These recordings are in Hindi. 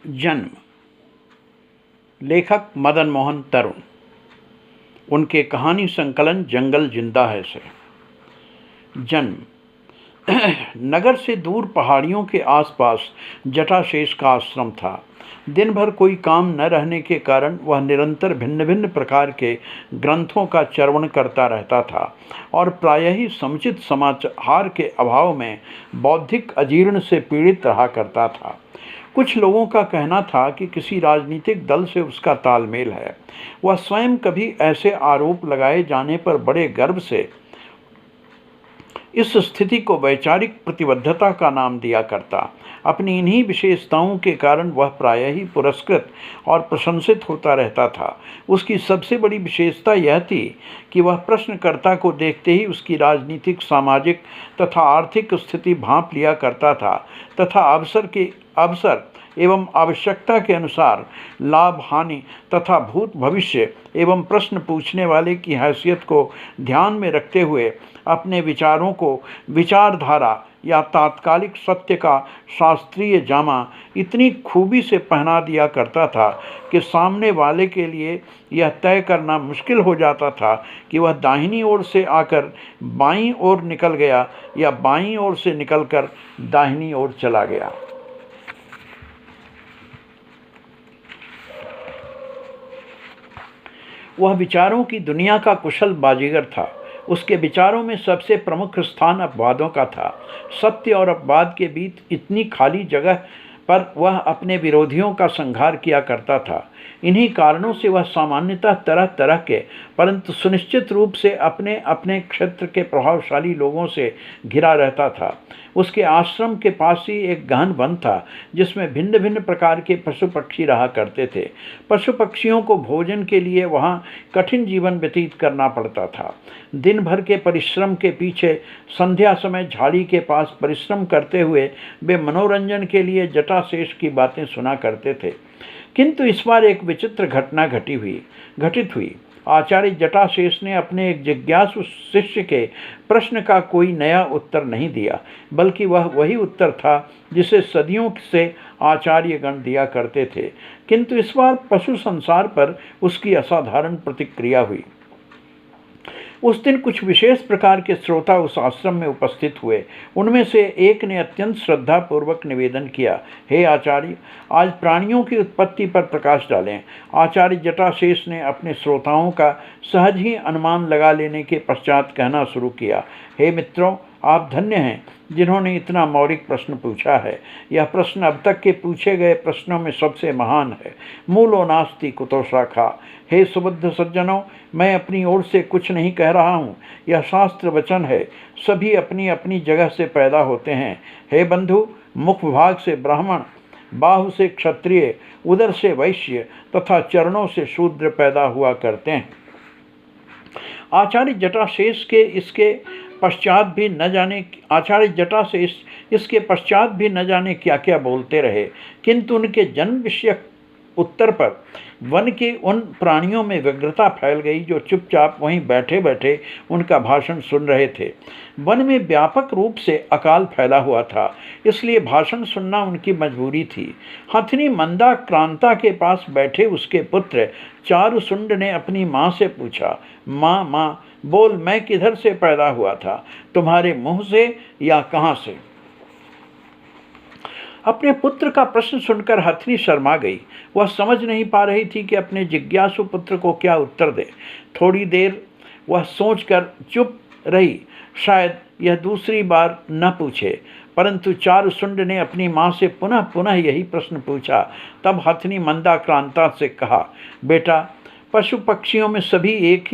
जन्म, लेखक मदन मोहन तरुण। उनके कहानी संकलन जंगल जिंदा है से। जन्म, नगर से दूर पहाड़ियों के आसपास जटाशेष का आश्रम था। दिन भर कोई काम न रहने के कारण वह निरंतर भिन्न भिन्न प्रकार के ग्रंथों का चर्वण करता रहता था और प्रायः ही समुचित समाचार के अभाव में बौद्धिक अजीर्ण से पीड़ित रहा करता था। कुछ लोगों का कहना था कि किसी राजनीतिक दल से उसका तालमेल है। वह स्वयं कभी ऐसे आरोप लगाए जाने पर बड़े गर्व से इस स्थिति को वैचारिक प्रतिबद्धता का नाम दिया करता। अपनी इन्हीं विशेषताओं के कारण वह प्रायः ही पुरस्कृत और प्रशंसित होता रहता था। उसकी सबसे बड़ी विशेषता यह थी कि वह प्रश्नकर्ता को देखते ही उसकी राजनीतिक, सामाजिक तथा आर्थिक स्थिति भांप लिया करता था तथा अवसर एवं आवश्यकता के अनुसार लाभ, हानि तथा भूत भविष्य एवं प्रश्न पूछने वाले की हैसियत को ध्यान में रखते हुए अपने विचारों को विचारधारा या तात्कालिक सत्य का शास्त्रीय जामा इतनी खूबी से पहना दिया करता था कि सामने वाले के लिए यह तय करना मुश्किल हो जाता था कि वह दाहिनी ओर से आकर बाईं ओर निकल गया या बाईं ओर से निकलकर दाहिनी ओर चला गया। वह विचारों की दुनिया का कुशल बाजीगर था। उसके विचारों में सबसे प्रमुख स्थान अपवादों का था। सत्य और अपवाद के बीच इतनी खाली जगह पर वह अपने विरोधियों का संहार किया करता था। इन्हीं कारणों से वह सामान्यतः तरह तरह के परंतु सुनिश्चित रूप से अपने अपने क्षेत्र के प्रभावशाली लोगों से घिरा रहता था। उसके आश्रम के पास ही एक गहन वन था जिसमें भिन्न भिन्न प्रकार के पशु पक्षी रहा करते थे। पशु पक्षियों को भोजन के लिए वहाँ कठिन जीवन व्यतीत करना पड़ता था। दिन भर के परिश्रम के पीछे संध्या समय झाड़ी के पास परिश्रम करते हुए वे मनोरंजन के लिए जटाशेष की बातें सुना करते थे। किंतु इस बार एक विचित्र घटना घटित हुई। आचार्य जटाशेष ने अपने एक जिज्ञासु शिष्य के प्रश्न का कोई नया उत्तर नहीं दिया, बल्कि वह वही उत्तर था जिसे सदियों से आचार्यगण दिया करते थे। किंतु इस बार पशु संसार पर उसकी असाधारण प्रतिक्रिया हुई। उस दिन कुछ विशेष प्रकार के श्रोता उस आश्रम में उपस्थित हुए। उनमें से एक ने अत्यंत श्रद्धापूर्वक निवेदन किया, हे आचार्य, आज प्राणियों की उत्पत्ति पर प्रकाश डालें। आचार्य जटाशेष ने अपने श्रोताओं का सहज ही अनुमान लगा लेने के पश्चात कहना शुरू किया, हे मित्रों, आप धन्य हैं जिन्होंने इतना मौलिक प्रश्न पूछा है। यह प्रश्न अब तक के पूछे गए प्रश्नों में सबसे महान है। मूलो नास्ति कुतो शाखा। हे सुबुद्ध सज्जनों, मैं अपनी ओर से कुछ नहीं कह रहा हूँ, यह शास्त्र वचन है। सभी अपनी अपनी जगह से पैदा होते हैं। हे बंधु, मुख भाग से ब्राह्मण, बाहु से क्षत्रिय, उदर से वैश्य तथा चरणों से शूद्र पैदा हुआ करते हैं। आचार्य जटाशेष इसके पश्चात भी न जाने क्या क्या बोलते रहे, किंतु उनके जन्म विषयक उत्तर पर वन के उन प्राणियों में व्यग्रता फैल गई जो चुपचाप वहीं बैठे बैठे उनका भाषण सुन रहे थे। वन में व्यापक रूप से अकाल फैला हुआ था, इसलिए भाषण सुनना उनकी मजबूरी थी। हथिनी मंदा क्रांता के पास बैठे उसके पुत्र चारुशुंड ने अपनी माँ से पूछा, माँ माँ, बोल, मैं किधर से पैदा हुआ था, तुम्हारे मुंह से या कहाँ से? अपने पुत्र का प्रश्न सुनकर हथिनी शर्मा गई। वह समझ नहीं पा रही थी कि अपने जिज्ञासु पुत्र को क्या उत्तर दे। थोड़ी देर वह सोचकर चुप रही, शायद यह दूसरी बार न पूछे। परंतु चारुशुंड ने अपनी माँ से पुनः पुनः यही प्रश्न पूछा। तब हथिनी मंदाक्रांता से कहा, बेटा, पशु पक्षी सभी एक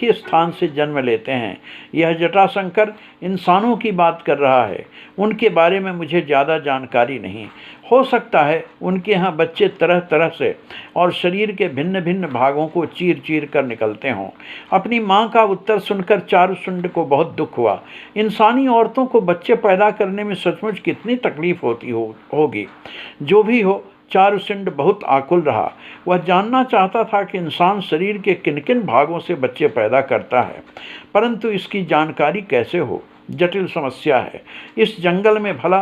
ही स्थान से जन्म लेते हैं। यह जटाशंकर इंसानों की बात कर रहा है। उनके बारे में मुझे ज़्यादा जानकारी नहीं। हो सकता है उनके यहाँ बच्चे तरह तरह से और शरीर के भिन्न भिन्न भागों को चीर चीर कर निकलते हों। अपनी माँ का उत्तर सुनकर चारुशुंड को बहुत दुख हुआ। इंसानी औरतों को बच्चे पैदा करने में सचमुच कितनी तकलीफ होती होगी। जो भी हो, चारुशुंड बहुत आकुल रहा। वह जानना चाहता था कि इंसान शरीर के किन किन भागों से बच्चे पैदा करता है, परंतु इसकी जानकारी कैसे हो, जटिल समस्या है। इस जंगल में भला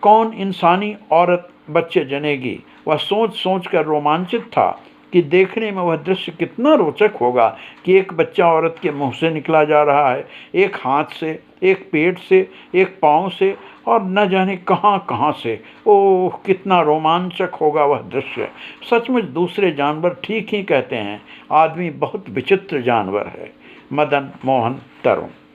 कौन इंसानी औरत बच्चे जनेगी। वह सोच सोच कर रोमांचित था कि देखने में वह दृश्य कितना रोचक होगा कि एक बच्चा औरत के मुंह से निकला जा रहा है, एक हाथ से, एक पेट से, एक पाँव से, और न जाने कहाँ कहाँ से। ओह, कितना रोमांचक होगा वह दृश्य। सचमुच दूसरे जानवर ठीक ही कहते हैं, आदमी बहुत विचित्र जानवर है। मदन मोहन तरुण।